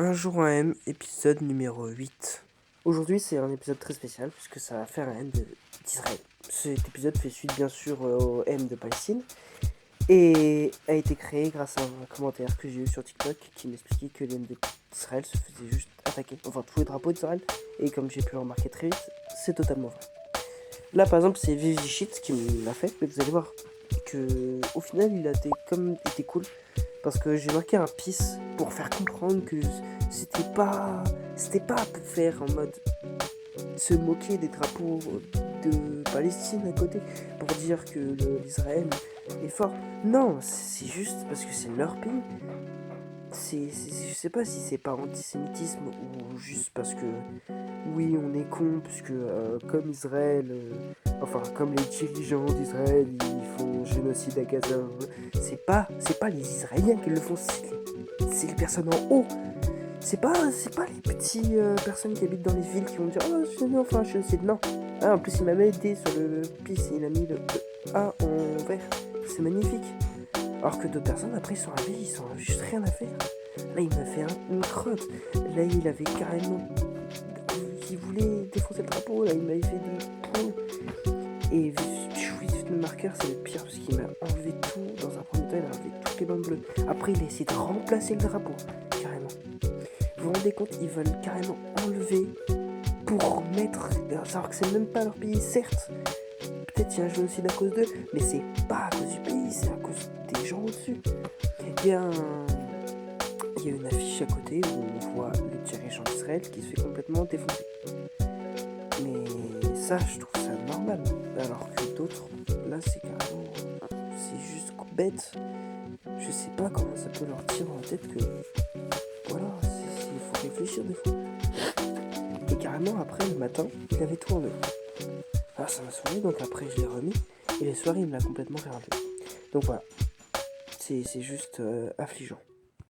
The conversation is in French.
Un jour un M, épisode numéro 8. Aujourd'hui, c'est un épisode très spécial puisque ça va faire un M d'Israël. Cet épisode fait suite bien sûr au M de Palestine et a été créé grâce à un commentaire que j'ai eu sur TikTok qui m'expliquait que le M d'Israël se faisait juste attaquer, enfin tous les drapeaux d'Israël, et comme j'ai pu le remarquer très vite, c'est totalement vrai. Là par exemple, c'est Vivi Shit qui me l'a fait, mais vous allez voir que au final il a été cool. Parce que j'ai marqué un peace pour faire comprendre que c'était pas pour faire en mode se moquer des drapeaux de Palestine à côté, pour dire que l'Israël est fort. Non, c'est juste parce que c'est leur pays. Je sais pas si c'est par antisémitisme ou juste parce que oui on est con, puisque comme Israël, comme les dirigeants d'Israël ils font génocide à Gaza, c'est pas les Israéliens qui le font, c'est les personnes en haut. C'est pas les petits personnes qui habitent dans les villes qui vont dire oh c'est non, enfin génocide, non. Ah, en plus il m'a aidé sur le pisse, il a mis le A en vert, c'est magnifique. Alors que d'autres personnes, après, ils sont arrivés, ils sont juste rien à faire. Là, il m'a fait une crotte. Là, il avait carrément... Il voulait défoncer le drapeau. Là, il m'avait fait des poules. Et Juif de marqueur, c'est le pire, parce qu'il m'a enlevé tout. Dans un premier temps, il a enlevé toutes les bandes bleues. Après, il a essayé de remplacer le drapeau, carrément. Vous vous rendez compte, ils veulent carrément enlever pour mettre... Alors que c'est même pas leur pays, certes. Peut-être qu'il y a un génocide à cause d'eux, mais c'est pas à cause du pays, c'est à cause des gens au-dessus. Il y a une affiche à côté où on voit le dirigeant d'Israël qui se fait complètement défoncer. Mais ça, je trouve ça normal. Alors que d'autres, là, c'est carrément... C'est juste bête. Je sais pas comment ça peut leur tirer dans la tête que... Voilà, il faut réfléchir des fois. Et carrément, après, le matin, il avait tout enlevé. Alors ça m'a saoulé, donc après je l'ai remis. Et le soir, il me l'a complètement fait enlever. Donc voilà. C'est juste affligeant.